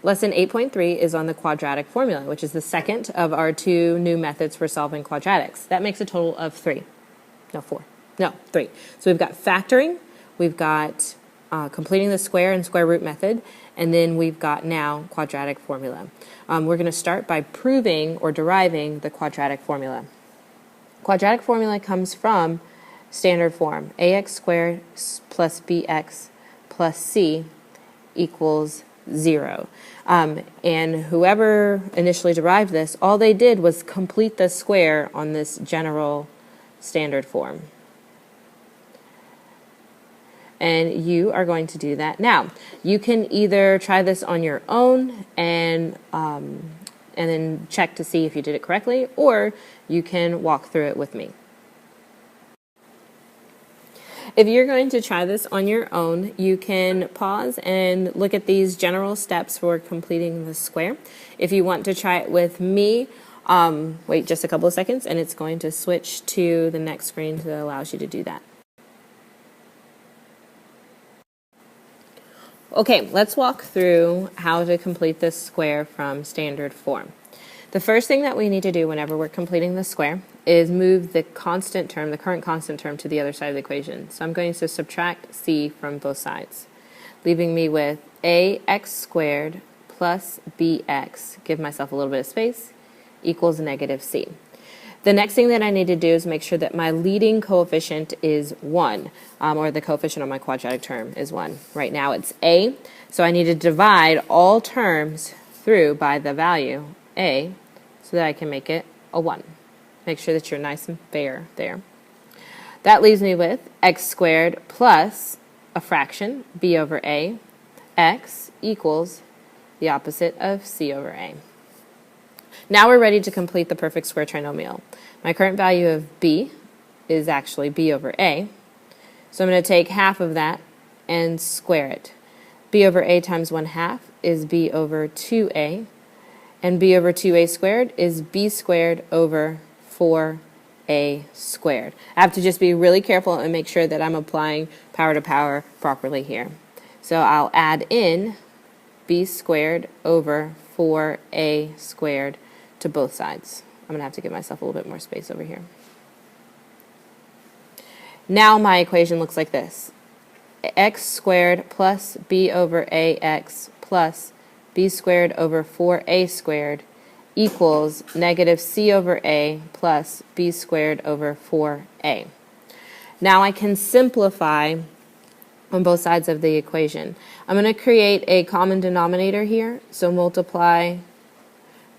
Lesson 8.3 is on the quadratic formula, which is the second of our two new methods for solving quadratics. That makes a total of 3. No, 4. No, 3. So we've got factoring, we've got completing the square and square root method, and then we've got now quadratic formula. We're going to start by proving or deriving the quadratic formula. Quadratic formula comes from standard form. ax squared plus bx plus c equals 0. And whoever initially derived this, all they did was complete the square on this general standard form. And you are going to do that now. You can either try this on your own and then check to see if you did it correctly, or you can walk through it with me. If you're going to try this on your own, you can pause and look at these general steps for completing the square. If you want to try it with me, wait just a couple of seconds and it's going to switch to the next screen that allows you to do that. Okay, let's walk through how to complete this square from standard form. The first thing that we need to do whenever we're completing the square is move the constant term, the current constant term, to the other side of the equation. So I'm going to subtract c from both sides, leaving me with ax squared plus bx, give myself a little bit of space, equals negative c. The next thing that I need to do is make sure that my leading coefficient is 1, or the coefficient on my quadratic term is 1. Right now it's a, so I need to divide all terms through by the value a so that I can make it a 1. Make sure that you're nice and fair there. That leaves me with x squared plus a fraction, b over a, x equals the opposite of c over a. Now we're ready to complete the perfect square trinomial. My current value of b is actually b over a, so I'm going to take half of that and square it. b over a times 1/2 is b over 2a, and b over 2a squared is b squared over 4a squared. I have to just be really careful and make sure that I'm applying power to power properly here. So I'll add in b squared over 4a squared to both sides. I'm going to have to give myself a little bit more space over here. Now my equation looks like this. X squared plus b over ax plus b squared over 4a squared equals negative c over a plus b squared over 4a. Now I can simplify on both sides of the equation. I'm going to create a common denominator here, so multiply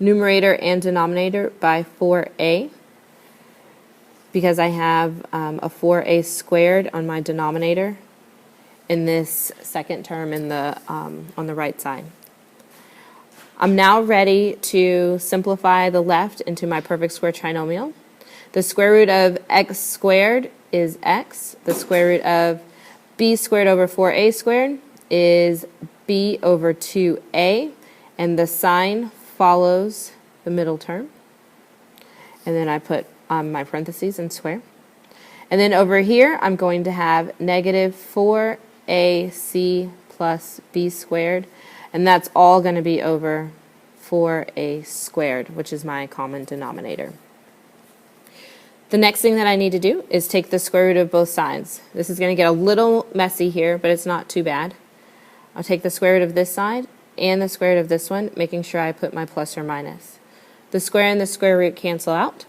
numerator and denominator by 4a, because I have a 4a squared on my denominator in this second term in the on the right side. I'm now ready to simplify the left into my perfect square trinomial. The square root of x squared is x. The square root of b squared over 4a squared is b over 2a, and the sign follows the middle term. And then I put my parentheses and square. And then over here, I'm going to have negative 4ac plus b squared, and that's all going to be over 4a squared, which is my common denominator. The next thing that I need to do is take the square root of both sides. This is going to get a little messy here, but it's not too bad. I'll take the square root of this side and the square root of this one, making sure I put my plus or minus. The square and the square root cancel out,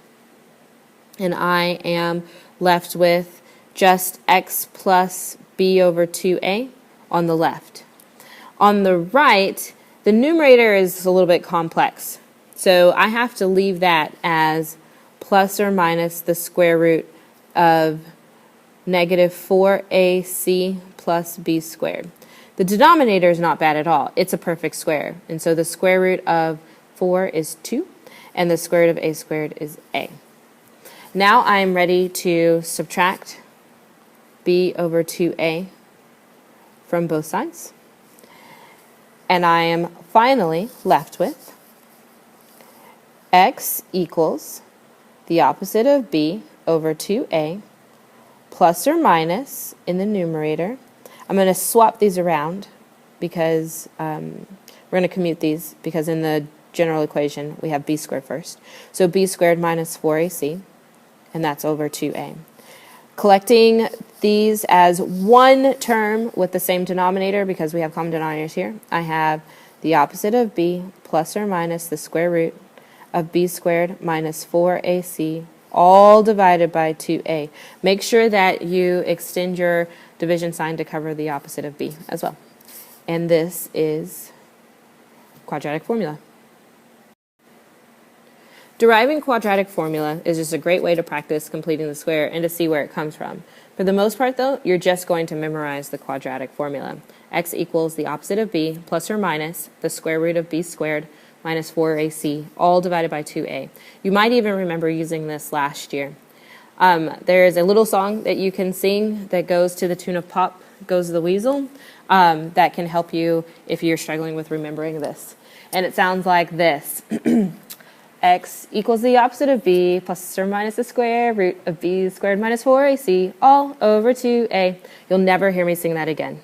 and I am left with just x plus b over 2a on the left. On the right, the numerator is a little bit complex, so I have to leave that as plus or minus the square root of negative 4ac plus b squared. The denominator is not bad at all. It's a perfect square, and so the square root of 4 is 2, and the square root of a squared is a. Now I am ready to subtract b over 2a from both sides, and I am finally left with x equals the opposite of b over 2a plus or minus in the numerator. I'm going to swap these around because we're going to commute these because in the general equation we have b squared first. So b squared minus 4ac, and that's over 2a. Collecting these as one term with the same denominator because we have common denominators here, I have the opposite of b plus or minus the square root of b squared minus 4ac, all divided by 2a. Make sure that you extend your division sign to cover the opposite of b as well. And this is quadratic formula. Deriving quadratic formula is just a great way to practice completing the square and to see where it comes from. For the most part, though, you're just going to memorize the quadratic formula. X equals the opposite of b plus or minus the square root of b squared minus 4ac, all divided by 2a. You might even remember using this last year. There is a little song that you can sing that goes to the tune of Pop Goes the Weasel that can help you if you're struggling with remembering this. And it sounds like this. X equals the opposite of b plus or minus the square root of b squared minus 4ac, all over 2a. You'll never hear me sing that again.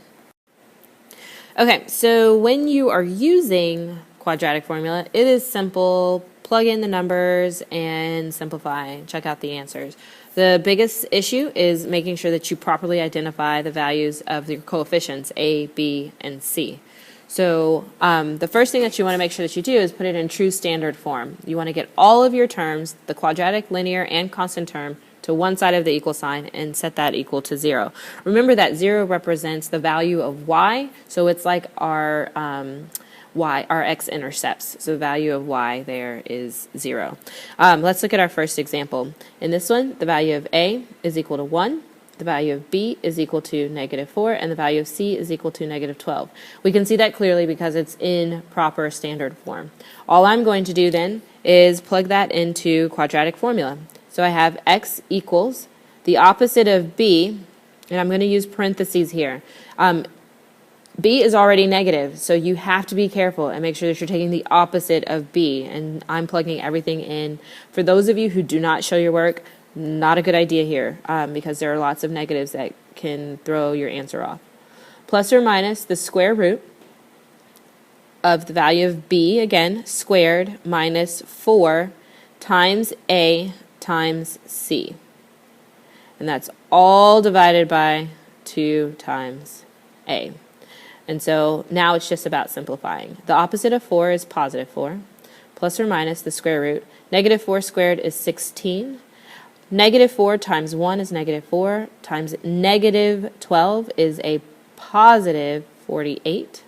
Okay, so when you are using quadratic formula, it is simple. Plug in the numbers and simplify. Check out the answers. The biggest issue is making sure that you properly identify the values of your coefficients, a, b, and c. So the first thing that you want to make sure that you do is put it in true standard form. You want to get all of your terms, the quadratic, linear, and constant term, to one side of the equal sign and set that equal to 0. Remember that 0 represents the value of y, so it's like our our x-intercepts. So the value of y there is 0. Let's look at our first example. In this one, the value of a is equal to 1. The value of b is equal to -4, and the value of c is equal to -12. We can see that clearly because it's in proper standard form. All I'm going to do then is plug that into quadratic formula. So I have x equals the opposite of b, and I'm going to use parentheses here. B is already negative, so you have to be careful and make sure that you're taking the opposite of b, and I'm plugging everything in. For those of you who do not show your work, not a good idea here because there are lots of negatives that can throw your answer off. Plus or minus the square root of the value of b, again, squared, minus 4 times a times c. And that's all divided by 2 times a. And so now it's just about simplifying. The opposite of 4 is positive 4, plus or minus the square root. -4 squared is 16. -4 times 1 is -4, times -12 is a positive 48.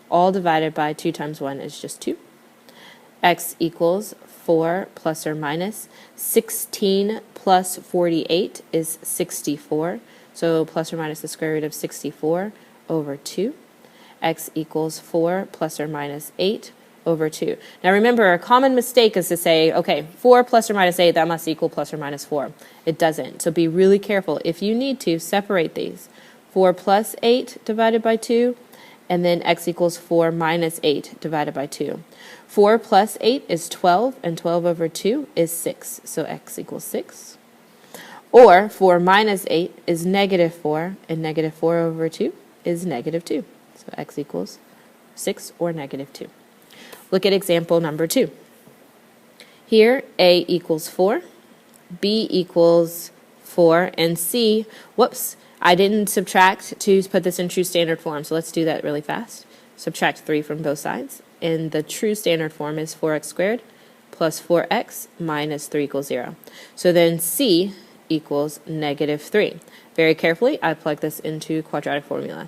All divided by 2 times 1 is just 2. X equals 4 plus or minus 16 plus 48 is 64. So plus or minus the square root of 64 over 2. X equals 4 plus or minus 8 over 2. Now remember, a common mistake is to say, okay, 4 plus or minus 8, that must equal plus or minus 4. It doesn't. So be really careful. If you need to, separate these. 4 plus 8 divided by 2, and then x equals 4 minus 8 divided by 2. 4 plus 8 is 12, and 12 over 2 is 6. So x equals 6. Or 4 minus 8 is -4, and -4 over 2 is -2. So x equals 6 or -2. Look at example number 2. Here, a equals 4, b equals 4, and c, whoops, I didn't subtract to put this in true standard form, so let's do that really fast. Subtract 3 from both sides, and the true standard form is 4x squared plus 4x minus 3 equals 0. So then c equals -3. Very carefully, I plug this into quadratic formula.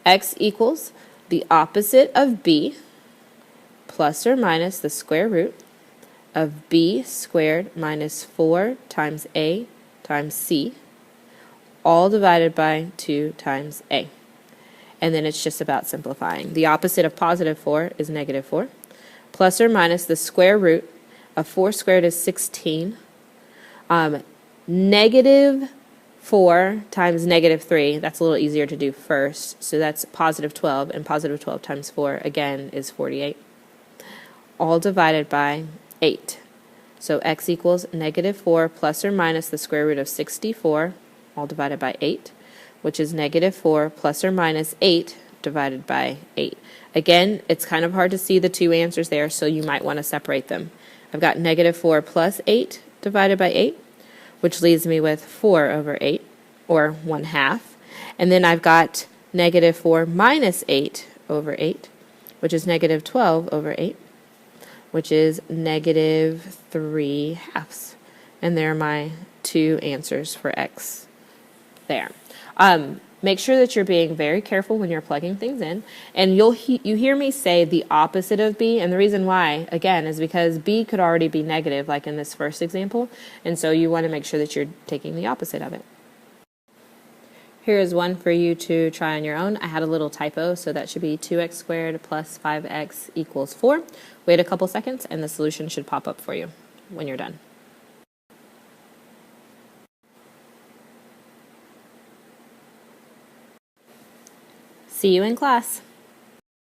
X equals the opposite of b plus or minus the square root of b squared minus 4 times a times c, all divided by 2 times a. And then it's just about simplifying. The opposite of positive 4 is -4, plus or minus the square root of 4 squared is 16, -4 times -3, that's a little easier to do first, so that's positive 12, and positive 12 times 4, again, is 48. All divided by 8. So x equals -4 plus or minus the square root of 64, all divided by 8, which is -4 plus or minus 8 divided by 8. Again, it's kind of hard to see the two answers there, so you might want to separate them. I've got negative 4 plus 8 divided by 8, which leaves me with 4 over 8, or 1/2. And then I've got negative 4 minus 8 over 8, which is negative 12 over 8, which is negative 3/2. And there are my two answers for x there. Make sure that you're being very careful when you're plugging things in, and you hear me say the opposite of b, and the reason why, again, is because b could already be negative, like in this first example, and so you want to make sure that you're taking the opposite of it. Here is one for you to try on your own. I had a little typo, so that should be 2x squared plus 5x equals 4. Wait a couple seconds, and the solution should pop up for you when you're done. See you in class.